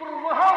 13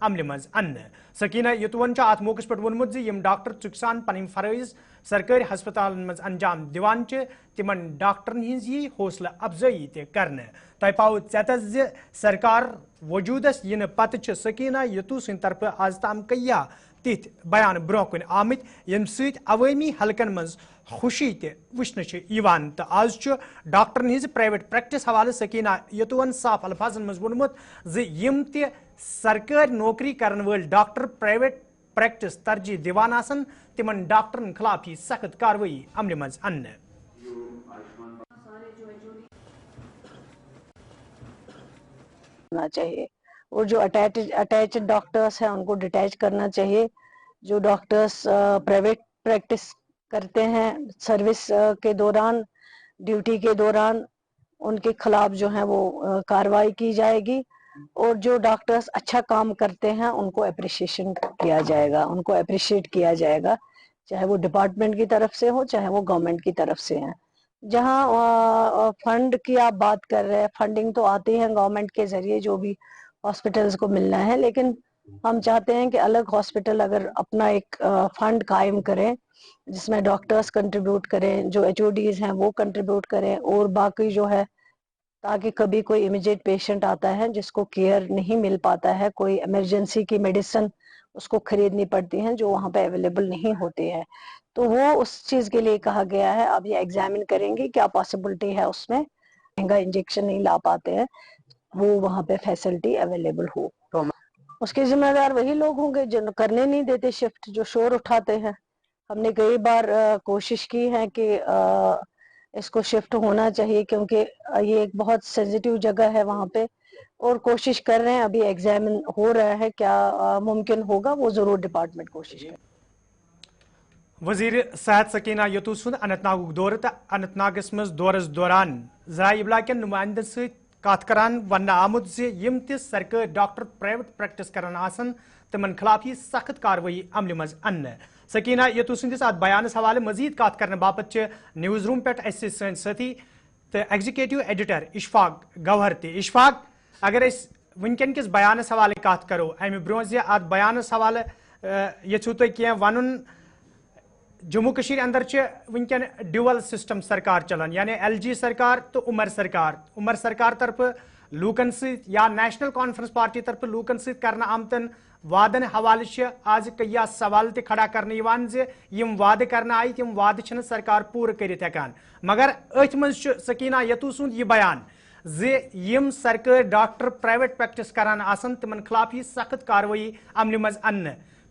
عمل مز ان سکینہ یتون ات موقع پہ وونمت یم ڈاکٹر چکسان پن فرائض سرکاری ہسپتالن مز انجام دیوان تمن ڈاکٹرن ہز یہ حوصلہ افزائی تہ تہ پاؤ ژیتس سرکار وجودس ین پتہ سکینہ یتو سند طرف آز تام کیا تتھ بیان برو کن آمت یم ست عوامی حلقن مز خوشی تہ وچھن تو آز ڈاکٹرن ہز پرائیویٹ پریکٹس حوالہ سکینہ یتون صاف الفاظن مز وونمت یم تہ سرکاری نوکری کرن ول ڈاکٹر پرائیویٹ پریکٹس ترجیح دیوان آسن تمن ڈاکٹرن خلاف ہی سخت کاروی عمل مز ان چاہیے اور جو اٹیچ ڈاکٹرس ہیں ان کو ڈیٹیچ کرنا چاہیے. جو ڈاکٹرس پرائیویٹ پریکٹس کرتے ہیں سروس کے دوران ڈیوٹی کے دوران ان کے خلاف جو ہے وہ کارروائی کی جائے گی اور جو ڈاکٹرس اچھا کام کرتے ہیں ان کو اپریشیشن کیا جائے گا ان کو اپریشیٹ کیا جائے گا چاہے وہ ڈپارٹمنٹ کی طرف سے ہو چاہے وہ گورنمنٹ کی طرف سے ہیں. جہاں فنڈ کی آپ بات کر رہے ہیں فنڈنگ تو آتی ہے گورنمنٹ کے ذریعے جو بھی ہاسپٹلس کو ملنا ہے لیکن ہم چاہتے ہیں کہ الگ ہاسپٹل اگر اپنا ایک فنڈ قائم کریں جس میں ڈاکٹرز کنٹریبیوٹ کریں جو ایچ او ڈیز ہیں وہ کنٹریبیوٹ کریں اور باقی جو ہے تاکہ کبھی کوئی امیجیٹ پیشنٹ آتا ہے جس کو کیئر نہیں مل پاتا ہے کوئی ایمرجنسی کی میڈیسن اس کو خریدنی پڑتی ہیں جو وہاں پہ اویلیبل نہیں ہوتی ہے تو وہ اس چیز کے لیے کہا گیا ہے. اب یہ ایگزامن کریں گے کیا پاسبلٹی ہے اس میں مہنگا انجیکشن نہیں لا پاتے ہیں وہ وہاں پہ فیسلٹی اویلیبل ہو. اس کے ذمہ دار وہی لوگ ہوں گے جو کرنے نہیں دیتے شفٹ جو شور اٹھاتے ہیں. ہم نے کئی بار کوشش کی ہے کہ اس کو شفٹ ہونا چاہیے کیونکہ یہ ایک بہت سینسیٹیو جگہ ہے وہاں پہ اور کوشش کر رہے ہیں ابھی ایگزامن ہو رہا ہے کیا ممکن ہوگا وہ ضرور ڈپارٹمنٹ کوشش کرے. وزیر صحت سکینہ یتو سند اننت ناگ دور تو اننت ناگس مز دورس دوران ذرائع ابلاغ کن نمائندن ست کت کران ون آمت یم تہ سرکاری ڈاکٹر پرائیویٹ پریکٹس کران آسن تمن خلاف ہی سخت کاروی عمل مز ان. سکینہ یتو سندس ات بیانس حوالہ مزید کت کرنے باپت نیوز روم پہ سن ساتھی تو ایگزیکٹو ایڈیٹر اشفاق گوہر تہ. اشفاق اگر اس ونکن کس بیانس حوالہ کت کرو امہ برو ات بیانس حوالہ یھو تھی کی ون جموں کشیر اندر ونکن ڈیول سسٹم سرکار چلان یعنی ایل جی سرکار تو عمر سرکار طرف لوکن ست یا نیشنل کانفرنس پارٹی طرف لوکن ست کرنا آمتن وعدن حوالہ آج کیا سوال تہ کھڑا کرنے یم وعدہ کرنا آئی تم وعدہ چھن سرکار پور کرت ہیکان مگر ات مز سکینہ یتو سند یہ بیان یم سرکاری ڈاکٹر پرائیویٹ پریکٹس کران آسن تمن خلاف یہ سخت کاروی عمل مز ان.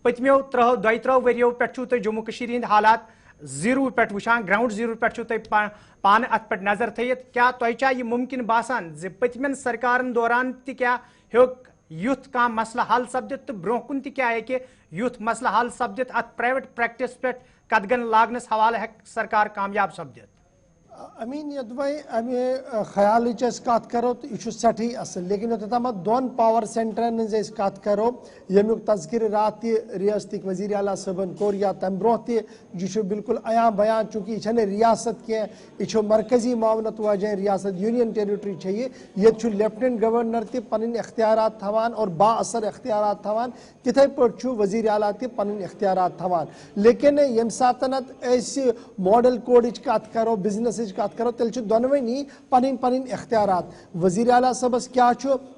پتمو 2-3 وریو پہ تھی جموں کشیر ہند حالات زیرو پہ وچان گراؤنڈ زیرو پہ تھی پان ات پہ نظر تھیت کیا تہ یہ ممکن باسان پتمن سرکارن دوران تہ کیا ہیوک یوتھ کھانا مسئلہ حل سپدت تو برو کن تہ کیا ہے یوتھ مسئلہ حل سپدت ات پرائیویٹ پریکٹس پہ قدغن لاگنس حوالہ ہیک سرکار کامیاب سپدت. امین یدوے امہ خیال کت کرو تو یہ سٹھی اصل لیکن یوتام دون پاور سینٹرن ہز کت کرو یمیک تذکر رات تہ ریاست وزیر اعلیٰ صبن کور یا تم برو تہ یہ بالکل عیاں بیان چونکہ یہ ریاست کی یہ مرکزی معاونت واجہ ریاست یونین ٹیریٹری یہ لیفٹنٹ گورنر تہ پن اختیارات تھوان اور با اثر اختیارات تھوان تتھے پہ وزیر اعلیٰ تہ پن اختیارات تھوان لیکن یم ساتنت ماڈل کوڈ کت کرو بزنس کت کرو تیل دونونی پن اختیارات. وزیر اعلیٰ صبس کیا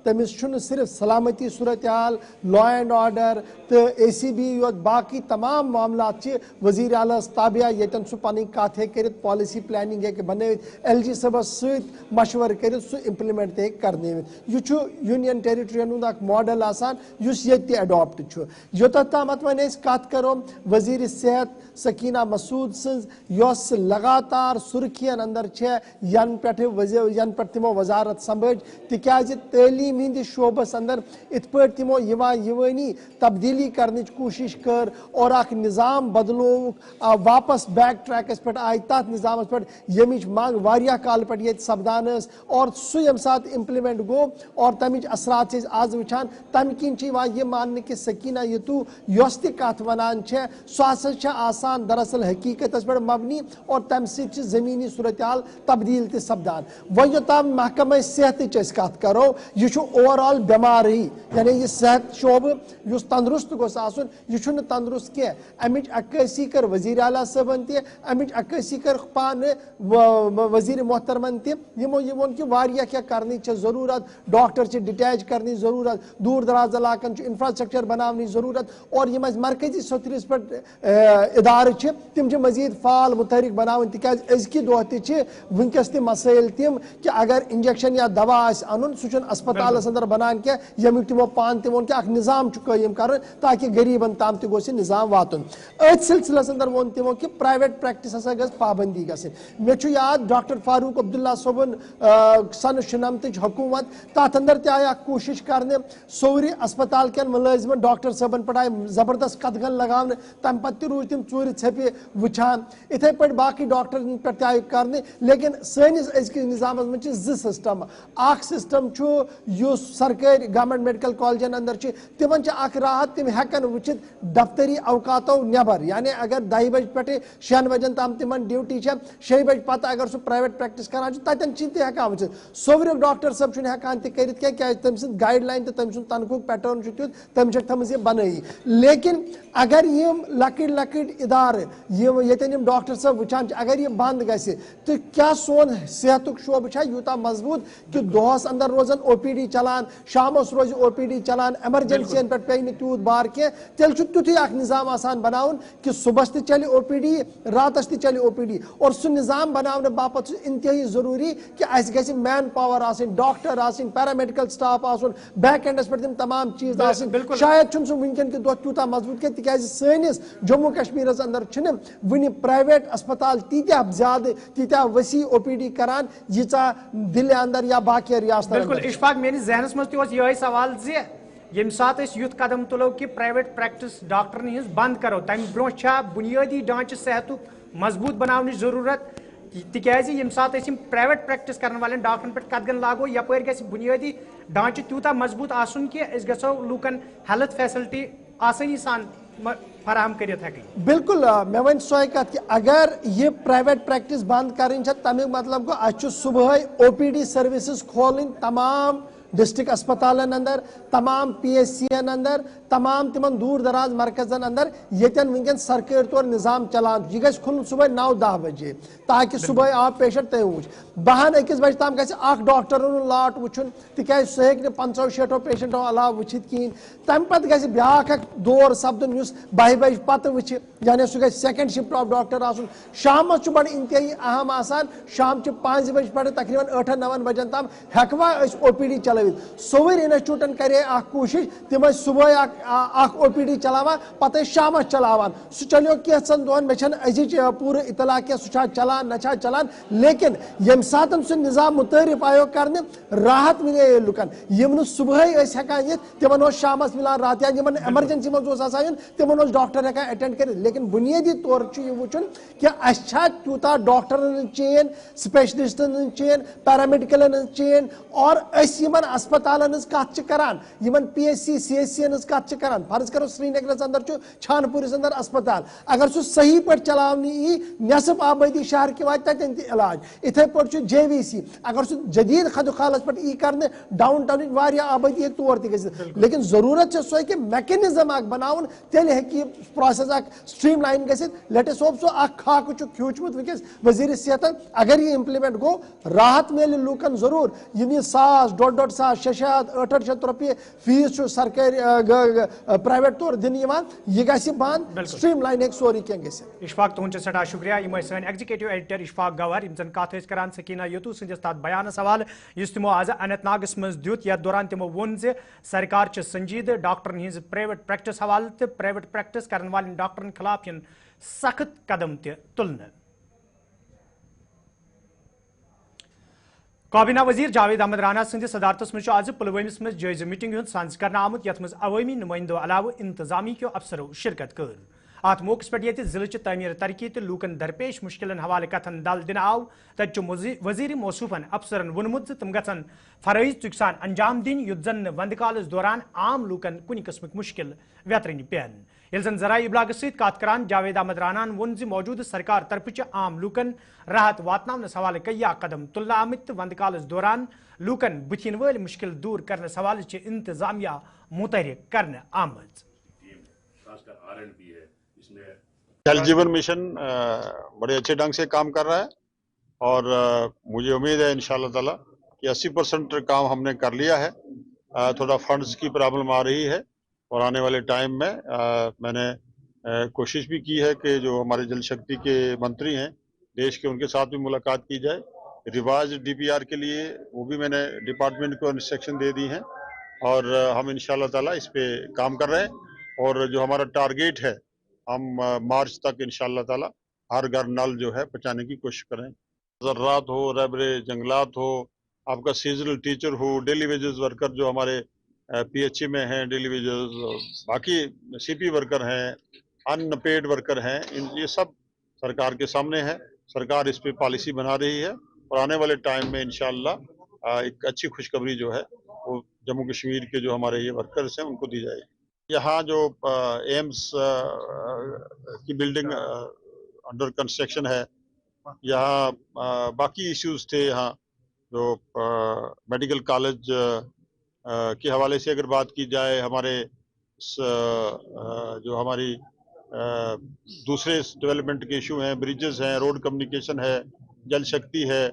تمس صرف سلامتی صورتحال لا اینڈ آرڈر تو ACB یوت باقی تمام معاملات وزیر اعلیٰ تابعہ یتن سہ پن کت کرت پالیسی پلاننگ ہیکہ بنوت LG صبس ست مشور کرت سہ امپلمنٹ تہ کرنوت. یہ یونین ٹیریٹرین ہند اخ ماڈل آسان اس یہ اڈاپٹ یوتھ تامت ون کت کرو وزیر صحت سکینہ مسعود سن یس لگاتار سرخین اندر ین پہ تمو وزارت سمبھج تکیاز تعلیم ہند شعبس اندر ات پہ تمو یوانی تبدیلی کرنے کوشش کر اور اخ نظام بدلو واپس بیک ٹریکس پہ آئی تر نظام پہ یمچ مانگ واریاہ کال پہ یہ سپدان اور سہ یم سات امپلمنٹ گو اور تمچ اثرات آز وچان تمہ کن یہ ماننے کہ سکینہ یتو یس تہ کت ونان سہ ہسا آسان دراصل حقیقت پہ مبنی اور تمہ سۭتۍ زمینی صورت حال تبدیل تہ سپدان وۄنۍ یوٚتام محکمہ صحتٕچ أسۍ کتھ کرو یہِ چھُ اوور آل بٮ۪مارٕے یعنی یہِ صحت شعبہٕ یُس تندرست گوٚژھ آسُن یہِ چھُنہٕ تندرست کینٛہہ امِچ عکٲسی کٔر وزیر اعلیٰ صٲبن تہِ امِچ عکٲسی کٔر پانہٕ وزیر محترمن تہِ یِمو یہِ ووٚن کہِ واریاہ کینٛہہ کرنٕچ چھِ ضروٗرت ڈاکٹر چھِ ڈِٹیچ کرنٕچ ضروٗرت دوٗر دراز علاقن چھُ انفراسٹرکچر بناونٕچ ضروٗرت اور یِم اَسہِ مرکزی سطرس پٮ۪ٹھ ادارٕ چھِ تِم چھِ مزیٖد فعال متحرک بناوٕنۍ تِکیازِ أزکہِ دۄہ تہِ چھِ وٕنکیٚس تہِ مسٲیل تِم کہِ اگر انجیکشن یا دوا آسہِ انُن سُہ چھُنہٕ اسپتالس اندر بنان کینٛہہ ییٚمیُک تِمو پانہٕ تہِ ووٚن کہِ اکھ نظام چھُ قٲیِم کرُن تاکہِ غریٖبن تام تہِ گوٚژھ یہِ نظام واتُن أتھۍ سلسلس اندر ووٚن تِمو کہِ پرایویٹ پریکٹس ہسا گٔژھ پابندی گژھٕنۍ مےٚ چھُ یاد ڈاکٹر فاروق عبداللہ صٲبُن سنہٕ شُنمتٕچ حکوٗمت تتھ اندر تہِ آیہِ اکھ کوٗشش کرنہٕ سورِ اسپتال کٮ۪ن مُلٲزمن ڈاکٹر صٲبن پٮ۪ٹھ آیہِ زبردست قدغن لگاونہٕ تمہِ پتہٕ تہِ روٗدۍ تِم ژوٗرِ ژھیٚپہِ وٕچھان یِتھے پٲٹھۍ باقٕے ڈاکٹرن پٮ۪ٹھ تہِ آیہِ کرنہٕ لیکن سٲنِس أزکِس نظامس منٛز چھِ زٕ سسٹم اکھ سسٹم چھُ یُس سرکٲرۍ گورمنٹ میڈیکل کالجن اندر چھِ تِمن چھِ اکھ راحت تِم ہٮ۪کن وٕچھِتھ دفتری اوقاتو نٮ۪بر یعنی اگر 10 بجہِ پٮ۪ٹھٕ 6 بجن تام تِمن ڈیوٹی چھےٚ 6 بجہِ پتہٕ اگر سُہ پرایویٹ پریکٹس کران چھُ تتٮ۪ن چھِ تہِ ہٮ۪کان وٕچھِتھ صوورُک ڈاکٹر صٲب چھُنہٕ ہٮ۪کان تہِ کٔرِتھ کینٛہہ کیازِ تٔمۍ سٕنٛز گایڈ لاین تہٕ تٔمۍ سُنٛد تنخُک پیٹرن چھُ تیُتھ تٔمۍ چھکھ تھٲمٕژ یہِ بنٲیی لیکن اگر یِم لۄکٕٹۍ لۄکٕٹۍ ادارٕ یِم ییٚتٮ۪ن یِم ڈاکٹر صٲب وٕچھان چھِ اگر یہِ بنٛد گژھِ تہٕ کیٛاہ سون صحتُک شعبہٕ چھا یوٗتاہ مضبوٗط کہِ دۄہس اندر روزن او پی ڈی چلان شامس روزِ او پی ڈی چلان ایمرجنسین پٮ۪ٹھ پیٚیہِ نہٕ تیوٗت بار کینٛہہ تیٚلہِ چھُ تیُتھُے اکھ نظام آسان بناوُن کہِ صبحس تہِ چلہِ او پی ڈی راتس تہِ چلہِ او پی ڈی اور سُہ نظام بناونہٕ باپتھ چھُ انتہٲیی ضروٗری کہِ اَسہِ گژھِ مین پاور آسٕنۍ ڈاکٹر آسٕنۍ پیرامیڈیکل سٹاف آسُن بیک اینڈس پٮ۪ٹھ تِم تمام چیٖز آسٕنۍ شاید چھُنہٕ سُہ وٕنکیٚن کہِ دۄہ تیوٗتاہ مضبوٗط کینٛہہ تِکیازِ سٲنِس جموں کشمیٖرس اندر چھِنہٕ وٕنہِ پرایویٹ اسپتال تیٖتیاہ زیادٕ تیٖتیاہ ؤسیع او پی ڈی کران ییٖژاہ دِلہِ اندر یا باقٕے ریاستن بالکل اشفاق میٲنِس ذہنس منٛز تہِ اوس یِہوے سوال زِ ییٚمہِ ساتہٕ أسۍ یُتھ قدم تُلو کہِ پرایویٹ پریکٹس ڈاکٹرن ہٕنٛز بنٛد کرو تمہِ برونٛہہ چھا بُنیٲدی ڈانچہٕ صحتُک مضبوٗط بناونٕچ ضروٗرت تِکیازِ ییٚمہِ ساتہٕ أسۍ یِم پرایویٹ پریکٹس کرن والٮ۪ن ڈاکٹرن پٮ۪ٹھ قدغن لاگو یپٲرۍ گژھِ بُنیٲدی ڈانچہٕ تیوٗتاہ مضبوٗط آسُن کہِ أسۍ گژھو لوٗکن ہیلتھ فیسلٹی آسٲنی سان فراہم کٔرِتھ ہٮ۪کٕنۍ بالکل مےٚ وَنہِ سۄے کتھ کہِ اگر یہِ پرایویٹ پریکٹس بنٛد کرٕنۍ چھےٚ تمیُک مطلب گوٚو اَسہِ چھُ صبحٲے او پی ڈی سٔروِسز کھولٕنۍ تمام ڈسٹرکٹ اسپتالن اندر تمام پی ایچ سی ین اندر تمام تمن دوٗر دراز مرکزن اندر ییٚتٮ۪ن وٕنکیٚن سرکٲرۍ طور نظام چلان چھُ یہِ گژھِ کھُلُن صبحٲے 9-10 بجے تاکہِ صبحٲے آو پیشنٹ تٔمۍ وٕچھ 12-1 بجہِ تام گژھِ اکھ ڈاکٹر ہُنٛد لاٹ وٕچھُن تِکیازِ سُہ ہیٚکہِ نہٕ 50-60 پیشنٹو علاوٕ وٕچھِتھ کِہینۍ تمہِ پتہٕ گژھِ بیاکھ اکھ دور سپدُن یُس 12 بجہِ پتہٕ وٕچھِ یعنی سُہ گژھِ سیکنڈ شفٹ آف ڈاکٹر آسُن شامس چھُ بڑٕ انتہٲیی اہم آسان شامچہِ 5 بجہِ پٮ۪ٹھٕ تقریٖباً 8-9 بجن تام ہٮ۪کوا أسۍ او پی ڈی چلٲوِتھ صوُر انسٹیوٹن کرے اکھ کوٗشش تِم ٲسۍ صبحٲے اکھ او پی ڈی چلاوان پتہٕ ٲسۍ شامس چلاوان سُہ چلیو کینٛژن دۄہن مےٚ چھنہٕ أزِچ پوٗرٕ اطلاع کینٛہہ سُہ چھا چلان نہ چھا چلان لیکن ییٚمہِ ساتہٕ سُہ نظام مُتعارف آیو کرنہٕ راحت مِلے لُکن یِم نہٕ صبحٲے ٲسۍ ہٮ۪کان یِتھ تِمن اوس شامس مِلان رات یا یِمن ایمرجنسی منٛز اوس آسان یُن تِمن اوس ڈاکٹر ہٮ۪کان اٮ۪ٹینڈ کٔرِتھ لیکن بُنیٲدی طور چھُ یہِ وٕچھُن کہِ اَسہِ چھا تیوٗتاہ ڈاکٹرن ہٕنٛز چین سپیشلسٹن ہٕنٛز چین پیرامیڈِکلن ہٕنٛز چین اور أسۍ یِمن اسپتالن ہٕنٛز کتھ چھِ کران یِمن P H C C H C ین ہٕنٛز کتھ چھِ کران فرض کرو سرینگرس اندر چھُ چھانپوٗرِس اندر اسپتال اگر سُہ صحیح پٲٹھۍ چلاونہٕ یی نٮ۪صف آبٲدی شہر کہِ واتہِ تتٮ۪ن تہِ علاج یِتھے پٲٹھۍ چھُ جے وی سی اگر سُہ جدیٖد خدوخالس پٮ۪ٹھ یی کرنہٕ ڈاوُن ٹاونٕچ واریاہ آبٲدی ہیٚکہِ تور تہِ گٔژھِتھ لیکن ضروٗرت چھےٚ سۄے کہِ میکنِزم اکھ بناوُن تیٚلہِ ہیٚکہِ یہِ پروسیس اکھ سٹریٖم لایِن گٔژھِتھ لیٹس ہوپ سُہ اکھ خاکہٕ چھُ کھوٗچمُت وٕنکیٚس وزیٖرِ صحتن اگر یہِ اِمپلمنٹ گوٚو راحت میلہِ لوٗکن ضروٗر یِم یہِ 1,000 1,500 ساس 600 800 رۄپیہِ فیٖس چھُ سرکٲرۍ پرایویٹ طور دِنہٕ یِوان یہِ گژھِ بنٛد سٹریٖم لایِن ہیٚکہِ سورُے کینٛہہ گٔژھِتھ اشفاق تُہُنٛد چھُ سٮ۪ٹھاہ شُکریہ یِم ٲسۍ سٲنۍ ایگزیکٹو ایڈیٹر اشفاق گوہر یِم زن کتھ ٲسۍ کران سکیٖنا یتوٗ سٕنٛدِس تتھ بیانس حوالہٕ یُس تِمو آز اننت ناگس منٛز دیُت یتھ دوران تِمو ووٚن زِ سرکار چھِ سنجیدٕ ڈاکٹرن ہٕنٛزِ پرایویٹ پریکٹس حوالہٕ تہٕ پرایویٹ پریکٹس کرن والٮ۪ن ڈاکٹرن خلاف یِن سخت قدم تہِ تُلنہٕ کابینہ وزیر جاوید احمد رانا سٕنٛدِس صدارتس منٛز چھُ آز پُلوٲمِس منٛز جٲیزٕ میٹنگ ہُنٛد سانز کرنہٕ آمُت یتھ منٛز عوٲمی نُمٲیندو علاوٕ انتظامی کیو افسرو شرکت کٔر اتھ موقعس پٮ۪ٹھ ییٚتہِ ضلعچہِ تعمیٖر ترقی تہٕ لوٗکن درپیش مُشکِلن حوالہٕ کتھن دل دِنہٕ آو تتہِ چھُ وزیٖرِ موصوٗفن افسرن ووٚنمُت زِ تِم گژھن فرٲیض ژُکۍ سان انجام دِنۍ یُتھ زن نہٕ ونٛدٕ کالس دوران عام لوٗکن کُنہِ قٕسمٕکۍ مُشکِل ویترٕنہِ پٮ۪ن یل زن ذرائع ابلاغ ست کت کران جاوید احمد رانان وون زِ موجودہ سرکار طرف عام لوکن راحت واتناونس حوالہ کیا قدم تلنہ آمت تو وند کالس دوران لوکن بتھین ول مشکل دور کرنے حوالہ انتظامیہ متحرک کرنے آمت. جل جیون مشن بڑے اچھے ڈھنگ سے کام کر رہا ہے اور مجھے امید ہے انشاءاللہ تعالی کہ 80% کام ہم نے کر لیا ہے. تھوڑا فنڈز کی پرابلم آ رہی ہے اور آنے والے ٹائم میں میں نے کوشش بھی کی ہے کہ جو ہمارے جل شکتی کے منتری ہیں دیش کے ان کے ساتھ بھی ملاقات کی جائے. ریوائز ڈی پی آر کے لیے وہ بھی میں نے ڈپارٹمنٹ کو انسٹرکشن دے دی ہیں اور ہم انشاءاللہ تعالی اس پہ کام کر رہے ہیں اور جو ہمارا ٹارگیٹ ہے ہم مارچ تک انشاءاللہ تعالی ہر گھر نل جو ہے پہنچانے کی کوشش کریں. ذرات ہو، ریبرے جنگلات ہو، آپ کا سیزنل ٹیچر ہو، ڈیلی ویجز ورکر جو ہمارے پی ایچ ای میں ہیں ڈیلی ویجز، باقی سی پی ورکر ہیں، ان پیڈ ورکر ہیں، یہ سب سرکار کے سامنے ہے. سرکار اس پہ پالیسی بنا رہی ہے اور آنے والے ٹائم میں انشاءاللہ ایک اچھی خوشخبری جو ہے وہ جموں کشمیر کے جو ہمارے یہ ورکرز ہیں ان کو دی جائے گی. یہاں جو ایمس کی بلڈنگ انڈر کنسٹرکشن ہے، یہاں باقی ایشوز تھے، یہاں جو میڈیکل کالج کے حوالے سے اگر بات کی جائے، ہمارے جو ہماری دوسرے ڈیولپمنٹ کے ایشو ہیں، بریجز ہیں، روڈ کمیونیکیشن ہے، جل شکتی ہے،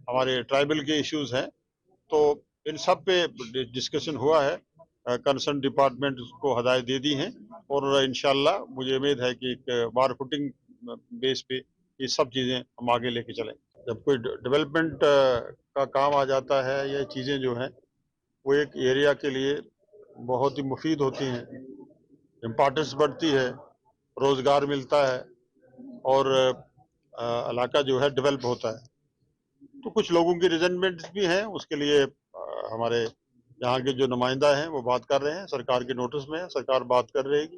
ہمارے ٹرائبل کے ایشوز ہیں، تو ان سب پہ ڈسکشن ہوا ہے. کنسرن ڈپارٹمنٹ کو ہدایت دے دی ہیں اور انشاءاللہ مجھے امید ہے کہ ایک بار فوٹنگ بیس پہ یہ سب چیزیں ہم آگے لے کے چلیں. جب کوئی ڈیولپمنٹ کا کام آ جاتا ہے، یہ چیزیں جو ہیں وہ ایک ایریا کے لیے بہت ہی مفید ہوتی ہیں، امپارٹنس بڑھتی ہے، روزگار ملتا ہے اور علاقہ جو ہے ڈیولپ ہوتا ہے. تو کچھ لوگوں کی ریزنمنٹ بھی ہیں، اس کے لیے ہمارے یہاں کے جو نمائندہ ہیں وہ بات کر رہے ہیں، سرکار کے نوٹس میں ہے، سرکار بات کر رہے گی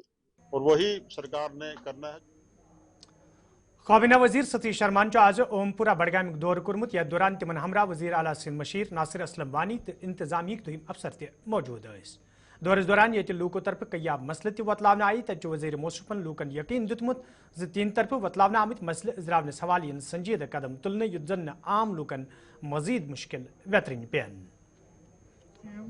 اور وہی سرکار نے کرنا ہے. کابینہ وزیر ستیش شرمان آز اوم پورہ بڈگام دور کورمت یتھ دوران تمن ہمراہ وزیر اعلیٰ سند مشیر ناصر اسلم وانی تو انتظامیہ دم افسر تہ موجود ٲسۍ. دورس دوران یت لوکو طرف کیا مسلہ تہ وتلاونہ آئی، تتہ وزیر موصوفن لوکن یقین دتمت ز تہند طرف وتلاونہ آمت مسلہ ازراونس حوالہ ین سنجیدہ قدم تلنہ یت زن عام لوکن مزید مشکل ویترن پین.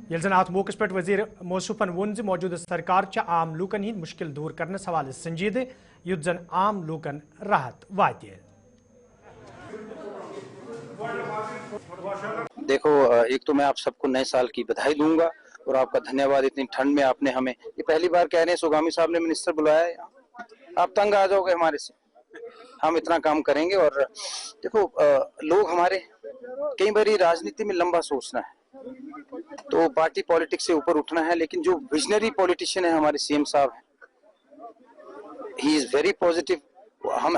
یل زن ات موقع پہ وزیر موصوفن وون ز موجودہ سرکار عام لوکن ہند مشکل دور کرنے حوالہ سنجیدہ یت زن عام لوکن راحت واتہ. دیکھو، ایک تو میں آپ سب کو نئے سال کی بدھائی دوں گا اور آپ کا دھنیہ واد. اتنی ٹھنڈ میں آپ نے ہمیں یہ پہلی بار کہہ رہے ہیں سوگامی صاحب نے منسٹر بلایا ہے، آپ تنگ آ جاؤ گے ہمارے سے. ہم اتنا کام کریں گے. اور دیکھو لوگ ہمارے کئی باری راجنیتی میں لمبا سوچنا ہے تو پارٹی پالیٹکس سے اوپر اٹھنا ہے، لیکن جو ویژنری پولیٹیشین ہے ہمارے سی ایم صاحب ہیں، ہی از ویری پازیٹیو.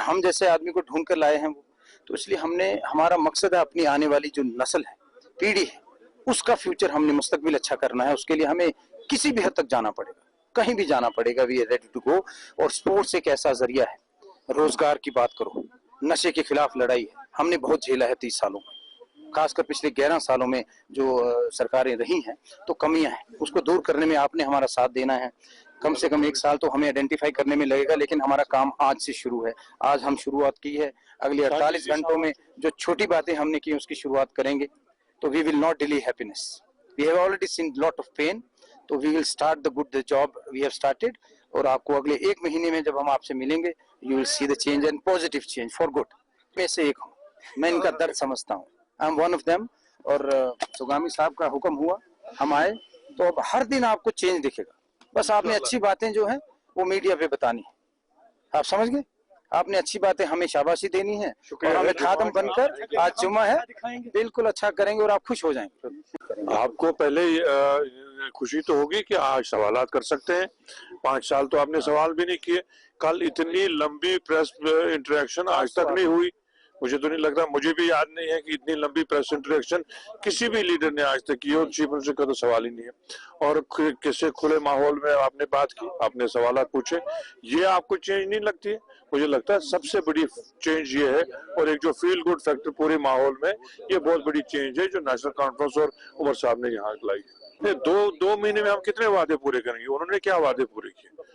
ہم جیسے آدمی کو ڈھونڈ کر لائے ہیں وہ، تو اس لیے ہمارا مقصد ہے اپنی آنے والی جو نسل ہے، پیڑھی ہے، اس کا فیوچر ہم نے مستقبل اچھا کرنا ہے. اس کے لیے ہمیں کسی بھی حد تک جانا پڑے گا، کہیں بھی جانا پڑے گا. We are ready to go. اور سپورٹس ایک ایسا ذریعہ ہے. روزگار کی بات کرو، نشے کے خلاف لڑائی ہے، ہم نے بہت جھیلا ہے 30 سالوں میں، خاص کر پچھلے 11 سالوں میں جو سرکاریں رہی ہیں تو کمیاں ہیں، اس کو دور کرنے میں آپ نے ہمارا ساتھ دینا ہے. کم سے کم 1 سال تو ہمیں آئیڈینٹیفائی کرنے میں لگے گا، لیکن ہمارا کام آج سے شروع ہے. آج ہم شروعات کی ہے، اگلے 48 گھنٹوں میں جو چھوٹی باتیں ہم نے کی اس کی شروعات کریں گے. تو we will not delay happiness. We have already seen lot of pain. تو we will start the good job we have started. اور آپ کو اگلے 1 مہینے میں جب ہم آپ سے ملیں گے you will see the change and positive change for good. میں سے ایک ہوں، میں ان کا درد سمجھتا ہوں. I am one of them. اور سوگامی صاحب کا حکم ہوا، ہم آئے تو اب ہر دن آپ کو چینج دکھے گا. بس آپ نے اچھی باتیں جو ہیں وہ میڈیا پہ بتانی ہے. آپ سمجھ گئے؟ آپ نے اچھی باتیں ہمیں شاباشی دینی ہے اور ہمیں خادم بن کر، آج جمعہ ہے، بالکل اچھا کریں گے اور آپ خوش ہو جائیں گے. آپ کو پہلے خوشی تو ہوگی کہ آج سوالات کر سکتے ہیں. 5 سال تو آپ نے سوال بھی نہیں کیے. کل اتنی لمبی پریس انٹریکشن آج تک نہیں ہوئی. مجھے تو نہیں لگتا، مجھے بھی یاد نہیں ہے کہ اتنی لمبی پریس انٹریکشن کسی بھی لیڈر نے آج تک کی ہو. چیف منسٹر کا تو سوال ہی نہیں ہے. اور کسی کھلے ماحول میں آپ نے بات کی، آپ نے سوالات پوچھے. یہ آپ کو چینج نہیں لگتی ہے؟ مجھے لگتا ہے سب سے بڑی چینج یہ ہے، اور ایک جو فیل گڈ فیکٹر پورے ماحول میں، یہ بہت بڑی چینج ہے جو نیشنل کانفرنس اور عمر صاحب نے یہاں لائی ہے. 2 مہینے میں ہم کتنے وعدے پورے کریں گے؟ انہوں نے کیا وعدے پورے کیے؟